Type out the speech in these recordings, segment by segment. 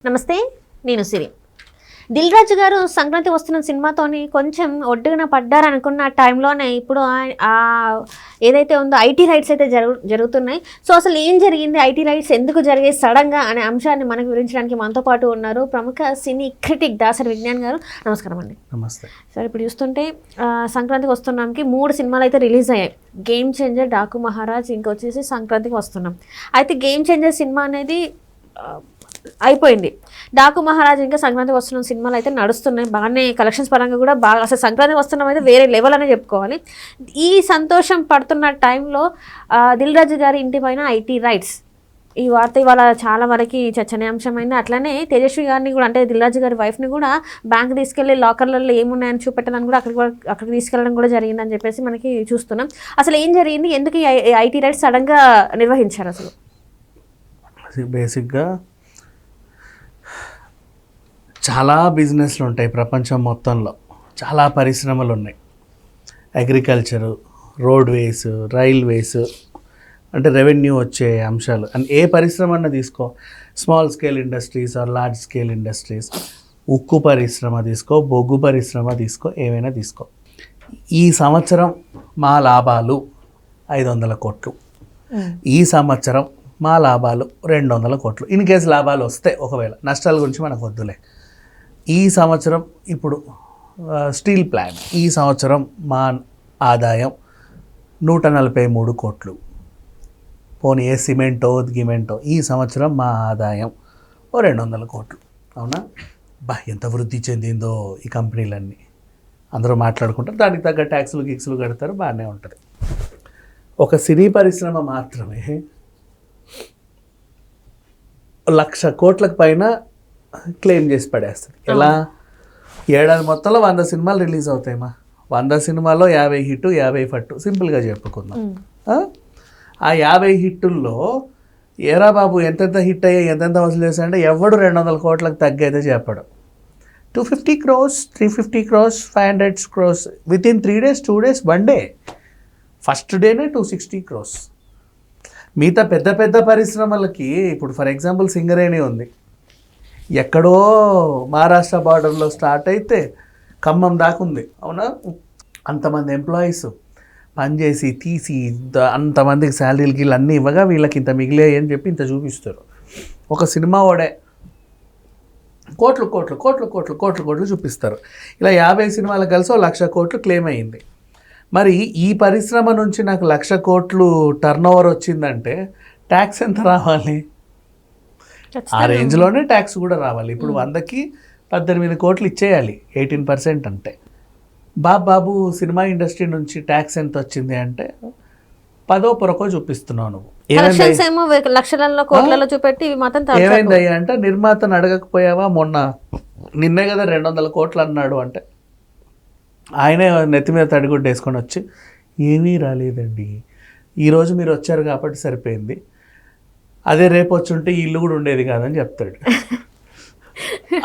నమస్తే, నేను సిరి. దిల్ రాజు గారు సంక్రాంతి వస్తున్న సినిమాతోని కొంచెం ఒడ్డున పడ్డారనుకున్న టైంలోనే ఇప్పుడు ఏదైతే ఉందో ఐటీ రైట్స్ అయితే జరుగుతున్నాయి. సో అసలు ఏం జరిగింది, ఐటీ రైట్స్ ఎందుకు జరిగాయి సడన్గా అనే అంశాన్ని మనకు వివరించడానికి మనతో పాటు ఉన్నారు ప్రముఖ సినీ క్రిటిక్ దాసరి విజ్ఞాన్ గారు. నమస్కారం అండి. నమస్తే సార్, ఇప్పుడు చూస్తుంటే సంక్రాంతికి వస్తున్నాంకి 3 సినిమాలు అయితే రిలీజ్ అయ్యాయి. గేమ్ చేంజర్, డాకు మహారాజ్, ఇంకొచ్చేసి సంక్రాంతికి వస్తున్నాం. అయితే గేమ్ చేంజర్ సినిమా అనేది అయిపోయింది. డాకు మహారాజ్ ఇంకా సంక్రాంతి వస్తున్న సినిమాలు అయితే నడుస్తున్నాయి బాగానే, కలెక్షన్స్ పరంగా కూడా బాగా. అసలు సంక్రాంతి వస్తున్నాం అయితే వేరే లెవెల్ అనే చెప్పుకోవాలి. ఈ సంతోషం పడుతున్న టైంలో దిల్ రాజు గారి ఇంటి పైన ఐటీ రైట్స్, ఈ వార్త ఇవాళ చాలా వరకు చర్చనీయాంశమైంది. అట్లనే తేజస్వి గారిని కూడా, అంటే దిల్ రాజు గారి వైఫ్ని కూడా బ్యాంక్ తీసుకెళ్లి లాకర్లలో ఏమున్నాయని చూపెట్టాలని కూడా అక్కడికి తీసుకెళ్ళడం కూడా జరిగిందని చెప్పేసి మనకి చూస్తున్నాం. అసలు ఏం జరిగింది, ఎందుకు ఈ ఐటీ రైట్స్ సడన్గా నిర్వహించారు? అసలు బేసిక్గా చాలా బిజినెస్లు ఉంటాయి ప్రపంచం మొత్తంలో, చాలా పరిశ్రమలు ఉన్నాయి. అగ్రికల్చరు, రోడ్వేస్, రైల్వేస్, అంటే రెవెన్యూ వచ్చే అంశాలు. అండ్ ఏ పరిశ్రమ అన్న తీసుకో, small scale industries or large scale industries, ఉక్కు పరిశ్రమ తీసుకో, బొగ్గు పరిశ్రమ తీసుకో, ఏమైనా తీసుకో. ఈ సంవత్సరం మా లాభాలు 500 కోట్లు, ఈ సంవత్సరం మా లాభాలు 200 కోట్లు. ఇన్ కేసు లాభాలు వస్తే, ఒకవేళ నష్టాల గురించి మనకు వద్దులే. ఈ సంవత్సరం ఇప్పుడు స్టీల్ ప్లాంట్, ఈ సంవత్సరం మా ఆదాయం 143 కోట్లు. పోనీ ఏ సిమెంటో గిమెంటో, ఈ సంవత్సరం మా ఆదాయం 200 కోట్లు. అవునా? ఎంత వృద్ధి చెందిందో ఈ కంపెనీలన్నీ, అందరూ మాట్లాడుకుంటారు. దానికి తగ్గ ట్యాక్సులు గిక్సులు కడతారు, బాగానే ఉంటుంది. ఒక సినీ పరిశ్రమ మాత్రమే 1,00,000 కోట్లకు పైన క్లెయిమ్ చేసి పడేస్తుంది. ఎలా? ఏడాది మొత్తంలో 100 సినిమాలు రిలీజ్ అవుతాయమ్మా. 100 సినిమాల్లో 50 హిట్, 50 ఫట్టు, సింపుల్గా చెప్పుకుందాం. ఆ 50 హిట్టుల్లో ఏరా బాబు ఎంతెంత హిట్ అయ్యాయి, ఎంతెంత వసూలు చేశాయంటే ఎవడు 200 కోట్లకు తగ్గైతే చెప్పడం. 250 crores, 350 crores, 500 crores within 3 days, 2 days, 1 day. First డేనే 260 crores. మిగతా పెద్ద పెద్ద పరిశ్రమలకి ఇప్పుడు ఫర్ ఎగ్జాంపుల్ సింగరేణి ఉంది, ఎక్కడో మహారాష్ట్ర బార్డర్లో స్టార్ట్ అయితే ఖమ్మం దాకా ఉంది. అవునా? అంతమంది ఎంప్లాయీస్ పనిచేసి తీసి అంతమందికి శాలరీలు గీళ్ళు అన్నీ ఇవ్వగా వీళ్ళకి ఇంత మిగిలాయి అని చెప్పి ఇంత చూపిస్తారు. ఒక సినిమా వాడే కోట్లు కోట్లు కోట్లు కోట్లు కోట్లు కోట్లు చూపిస్తారు. ఇలా 50 సినిమాలకు కలిసి 1,00,000 కోట్లు క్లెయిమ్ అయ్యింది. మరి ఈ పరిశ్రమ నుంచి నాకు 1,00,000 కోట్లు టర్న్ ఓవర్ వచ్చిందంటే ట్యాక్స్ ఎంత రావాలి? ఆ రేంజ్లోనే ట్యాక్స్ కూడా రావాలి. ఇప్పుడు 100కి 18 కోట్లు ఇచ్చేయాలి, 18%. అంటే బాబు సినిమా ఇండస్ట్రీ నుంచి ట్యాక్స్ ఎంత వచ్చింది అంటే 10 పొరకో చూపిస్తున్నావు నువ్వు. ఏమైందయ్యా అంటే నిర్మాతను అడగకపోయావా? నిన్నే కదా 200 కోట్లు అన్నాడు అంటే ఆయనే నెత్తి మీద తడిగుడ్డ వేసుకొని వచ్చి ఏమీ రాలేదండి, ఈరోజు మీరు వచ్చారు కాబట్టి సరిపోయింది, అదే రేపు వచ్చి ఉంటే ఈ ఇల్లు కూడా ఉండేది కాదని చెప్తాడు.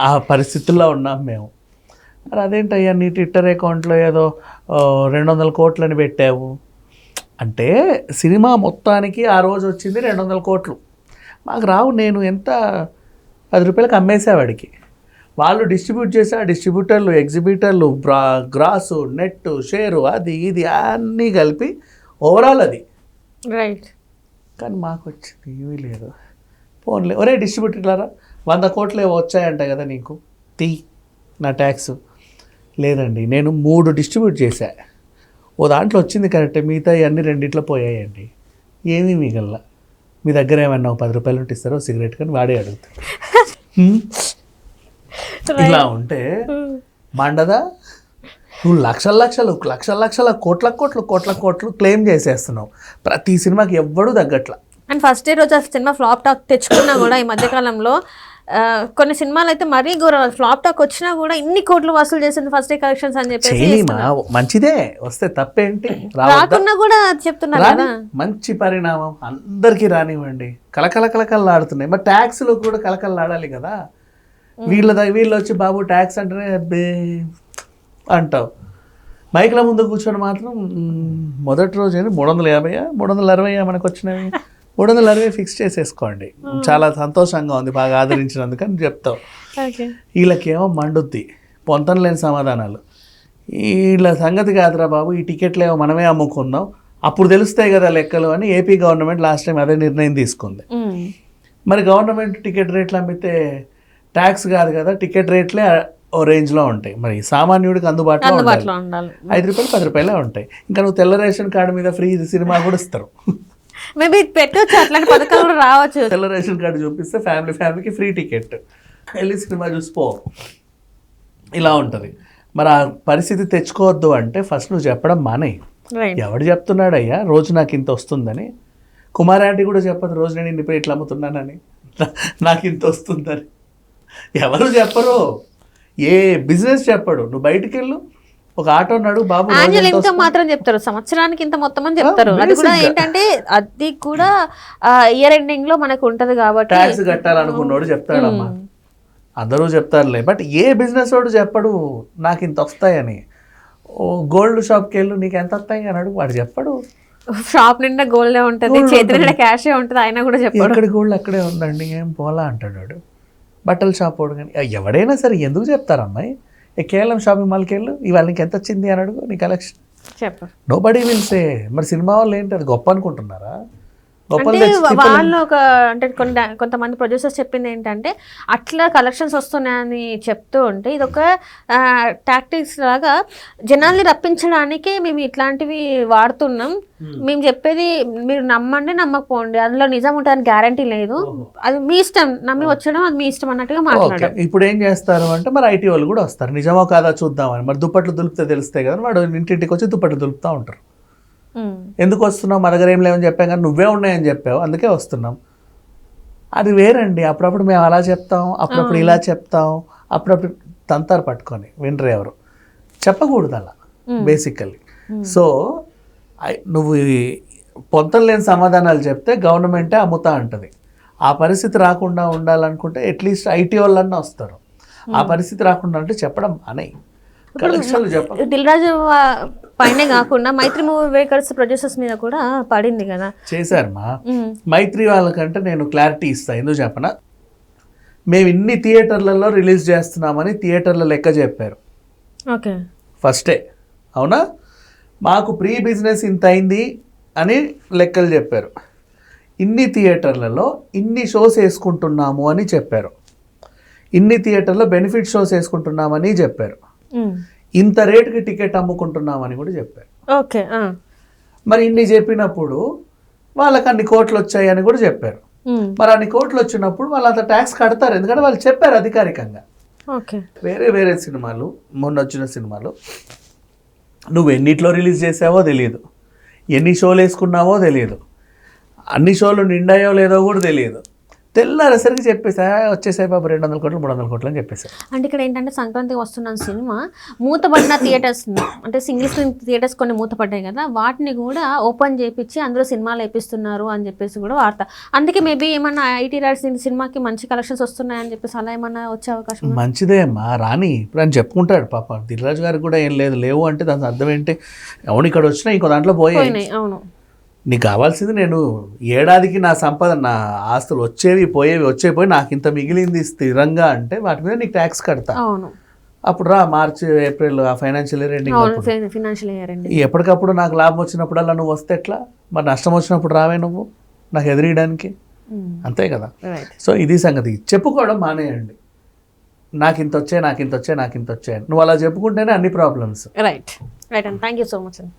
ఆ పరిస్థితుల్లో ఉన్నాం మేము. మరి అదేంటయ్యా నీ ట్విట్టర్ అకౌంట్లో ఏదో 200 కోట్లని పెట్టావు అంటే, సినిమా మొత్తానికి ఆ రోజు వచ్చింది 200 కోట్లు. మాకు రావు. నేను ఎంత 10 రూపాయలకు అమ్మేసేవాడికి, వాళ్ళు డిస్ట్రిబ్యూట్ చేసి ఆ డిస్ట్రిబ్యూటర్లు, ఎగ్జిబిటర్లు, గ్రాసు, నెట్, షేరు, అది ఇది అన్నీ కలిపి ఓవరాల్ అది రైట్. కానీ మాకు వచ్చింది ఏమీ లేదు. పోన్లే, ఒరే డిస్ట్రిబ్యూటర్లారా 100 కోట్లు ఏవో వచ్చాయంట కదా నీకు, తీ నా ట్యాక్స్. లేదండి, నేను 3 డిస్ట్రిబ్యూట్ చేశా, ఓ దాంట్లో వచ్చింది కరెక్టే, మిగతా అన్నీ 2 పోయాయండి, ఏమీ మిగల్లా. మీ దగ్గర ఏమన్నా 10 రూపాయలు ఉంటే ఇస్తారో సిగరెట్ కానీ వాడే అడుగుతాడు. ఇలా ఉంటే మండదా? నువ్వు లక్షల కోట్లు క్లెయిమ్ చేసేస్తున్నావు. ప్రతి సినిమాకి ఎవ్వడూ తగ్గట్లా. అండ్ ఫస్ట్ డే రోజు ఆ సినిమా ఫ్లాప్ టాక్ తెచ్చుకున్నా కూడా ఈ మధ్యకాలంలో కొన్ని సినిమాలు అయితే మరీ ఘోరం, ఫ్లాప్ టాక్ వచ్చినా కూడా ఇన్ని కోట్లు వసూలు చేసింది ఫస్ట్ డే కలెక్షన్స్ అని చెప్పేసి. మంచిదే, వస్తే తప్పేంటి, రాకున్నా కూడా చెప్తున్నారు కదా. మంచి పరిణామం, అందరికీ రానివ్వండి. కలకలలాడుతున్నాయి. మరి ట్యాక్స్లో కూడా కలకలలాడాలి కదా. వీళ్ళు వచ్చి బాబు ట్యాక్స్ అంటేనే అంటావు. మైక్ల ముందు కూర్చొని మాత్రం మొదటి రోజు 350 360 మనకు వచ్చినవి 360 ఫిక్స్ చేసేసుకోండి. చాలా సంతోషంగా ఉంది, బాగా ఆదరించినందుకు అని చెప్తావు. ఓకే. వీళ్ళకేమో మండుద్ది, పొంతం లేని సమాధానాలు. వీళ్ళ సంగతి కాదురా బాబు, ఈ టికెట్లు ఏమో మనమే అమ్ముకుందాం, అప్పుడు తెలుస్తాయి కదా లెక్కలు అని ఏపీ గవర్నమెంట్ లాస్ట్ టైం అదే నిర్ణయం తీసుకుంది. మరి గవర్నమెంట్ టికెట్ రేట్లు అమ్మితే ట్యాక్స్ కాదు కదా, టికెట్ రేట్లే ఓ రేంజ్లో ఉంటాయి. మరి సామాన్యుడికి అందుబాటులో ఉండాలి. 5 రూపాయలు 10 రూపాయలే ఉంటాయి. ఇంకా నువ్వు తెల్ల రేషన్ కార్డు మీద ఫ్రీ సినిమా కూడా ఇస్తారు. మేబీ పెట్టవచ్చు, అట్లాంటి పథకాలు కూడా రావచ్చు. తెల్ల రేషన్ కార్డు చూపిస్తే ఫ్యామిలీకి ఫ్రీ టికెట్, వెళ్ళి సినిమా చూసిపో, ఇలా ఉంటుంది. మరి ఆ పరిస్థితి తెచ్చుకోవద్దు అంటే ఫస్ట్ నువ్వు చెప్పడం మానేయి. ఎవడు చెప్తున్నాడు అయ్యా రోజు నాకు ఇంత వస్తుందని? కుమార్ ఆంటీ కూడా చెప్పదు రోజు నేను ఇన్ని ఇట్లా అమ్ముతున్నానని, నాకు ఇంత వస్తుందని. ఎవరు చెప్పరు, ఏ బిజినెస్ చెప్పడు. నువ్వు బయటికి వెళ్ళు, ఒక ఆటో నడు బాబు, యాన్యువల్ ఇన్కమ్ మాత్రం చెప్తారు, సంవత్సరానికి ఇంత మొత్తం అని చెప్తారు. అది కూడా ఏంటంటే అది కూడా ఇయర్ ఎండింగ్ లో మనకు ఉంటది కాబట్టి ట్యాక్స్ కట్టాలనుకున్నాడు చెప్తాడమ్మా, అందరూ చెప్తారులే. బట్ ఏ బిజినెస్ వాడు చెప్పడు నాకు ఇంత వస్తాయని. ఓ గోల్డ్ షాప్కి వెళ్ళు, నీకు ఎంత వస్తాయి అని అడుగు, వాడు చెప్పడు. షాప్ నిండా గోల్డే ఉంటది, చేతి నిండా క్యాషే ఉంటది, అయినా కూడా చెప్పాడు. ఎక్కడ గోల్డ్ అక్కడే ఉందండి, ఏం పోలా అంటాడు వాడు. బట్టల షాప్ వాడు కానీ ఎవడైనా సరే ఎందుకు చెప్తారమ్మాయి, కేవలం షాపింగ్ మాల్కి వెళ్ళు, ఇవాళ నీకు ఎంత వచ్చింది అని అడుగు, నీ కలెక్షన్ చెప్పు. Nobody will say. మరి సినిమా వాళ్ళు ఏంటి అది గొప్ప అనుకుంటున్నారా? అంటే వాళ్ళు ఒక అంటే కొంతమంది ప్రొడ్యూసర్స్ చెప్పింది ఏంటంటే అట్లా కలెక్షన్స్ వస్తున్నాయని చెప్తూ ఉంటే ఇది ఒక టాక్టిక్స్ లాగా జనాల్ని రప్పించడానికే మేము ఇట్లాంటివి వాడుతున్నాం. మేము చెప్పేది మీరు నమ్మండి నమ్మకపోండి, అందులో నిజం ఉంటాయని గ్యారంటీ లేదు, అది మీ ఇష్టం, నమ్మి వచ్చడం అది మీ ఇష్టం అన్నట్టుగా మాట్లాడారు. ఇప్పుడు ఏం చేస్తారు అంటే మరి ఐటీ వాళ్ళు కూడా వస్తారు, నిజమో కాదా చూద్దామని. మరి దుప్పట్లు దులిపితే తెలుస్తాయి కదా, వాడు ఇంటింటికి వచ్చి దుప్పట్లు దులుపుతూ ఉంటారు. ఎందుకు వస్తున్నావు, మా దగ్గర ఏం లేవని చెప్పాం కానీ నువ్వే ఉన్నాయని చెప్పావు అందుకే వస్తున్నాం. అది వేరండి. అప్పుడప్పుడు మేము అలా చెప్తాం, అప్పుడప్పుడు ఇలా చెప్తాం, అప్పుడప్పుడు తంతారు పట్టుకొని వినరు ఎవరు, చెప్పకూడదు అలా బేసికల్లీ. సో నువ్వు పొంతం లేని సమాధానాలు చెప్తే గవర్నమెంటే అమ్ముతా అంటది. ఆ పరిస్థితి రాకుండా ఉండాలనుకుంటే అట్లీస్ట్ ఐటీ వాళ్ళన్నా వస్తారు. ఆ పరిస్థితి రాకుండా అంటే చెప్పడం అనే కలెక్షన్లు చెప్ప. దిల్ రాజు పైనే కాకుండా మైత్రి మూవీ మేకర్స్ ప్రొడ్యూసర్స్ మీద కూడా పడింది కదా, చేశారమ్మా. మైత్రి వాళ్ళకంటే నేను క్లారిటీ ఇస్తాను, ఎందుకు చెప్పనా, మేము ఇన్ని థియేటర్లలో రిలీజ్ చేస్తున్నామని థియేటర్ల లెక్క చెప్పారు. ఓకే, ఫస్టే అవునా, మాకు ప్రీ బిజినెస్ ఇంత అయింది అని లెక్కలు చెప్పారు. ఇన్ని థియేటర్లలో ఇన్ని షోస్ వేసుకుంటున్నాము అని చెప్పారు, ఇన్ని థియేటర్లో బెనిఫిట్ షోస్ వేసుకుంటున్నామని చెప్పారు, ఇంత రేటుకి టికెట్ అమ్ముకుంటున్నామని కూడా చెప్పారు. ఓకే, మరి ఇన్ని చెప్పినప్పుడు వాళ్ళకి అన్ని కోట్లు వచ్చాయని కూడా చెప్పారు. మరి అన్ని కోట్లు వచ్చినప్పుడు వాళ్ళు అంత ట్యాక్స్ కడతారు, ఎందుకంటే వాళ్ళు చెప్పారు అధికారికంగా. ఓకే, వేరే వేరే సినిమాలు మొన్న వచ్చిన సినిమాలు నువ్వు ఎన్నిట్లో రిలీజ్ చేసావో తెలియదు, ఎన్ని షోలు వేసుకున్నావో తెలియదు, అన్ని షోలు నిండాయో లేదో కూడా తెలియదు. తెల్లారేసరికి చెప్పేసా వచ్చేసాయి బాబు 200 కోట్లు 300 కోట్లు అని చెప్పేసారు. అంటే ఇక్కడ ఏంటంటే సంక్రాంతికి వస్తున్న సినిమా మూతపడిన థియేటర్స్ అంటే సింగిల్ స్క్రీన్ థియేటర్స్ కొన్ని మూతపడ్డాయి కదా, వాటిని కూడా ఓపెన్ చేయించి అందులో సినిమాలు వేపిస్తున్నారు అని చెప్పేసి కూడా వార్త. అందుకే మేబీ ఏమన్నా ఐటీ రైట్స్ సినిమాకి మంచి కలెక్షన్స్ వస్తున్నాయని చెప్పేసి అలా ఏమన్నా వచ్చే అవకాశం? మంచిదే అమ్మా, రాని ఇప్పుడు అని చెప్పుకుంటాడు పాప. దిల్ రాజు గారికి కూడా ఏం లేదు, లేవు అంటే దాని అర్థం ఏంటి, అవును ఇక్కడ వచ్చినా ఇంకో దాంట్లో పోయాయి. అవును, నీకు కావాల్సింది నేను ఏడాదికి నా సంపద, నా ఆస్తులు వచ్చేవి పోయి నాకు ఇంత మిగిలింది స్థిరంగా అంటే వాటి మీద నీకు ట్యాక్స్ కడతా. అవును, అప్పుడు రా మార్చ్ ఏప్రిల్ ఆ ఫైనాన్షియల్ ఇయర్ ఎండింగ్ ఎప్పటికప్పుడు నాకు లాభం వచ్చినప్పుడల్లా నువ్వు వస్తే ఎట్లా, మరి నష్టం వచ్చినప్పుడు రావే నువ్వు నాకు ఎదిరియడానికి, అంతే కదా. సో ఇది సంగతి, చెప్పుకోవడం మానేయండి. నాకు ఇంత వచ్చాయి నువ్వు అలా చెప్పుకుంటేనే అన్ని ప్రాబ్లమ్స్. రైట్ రైట్ అండి, థ్యాంక్ యూ సో మచ్ అండి.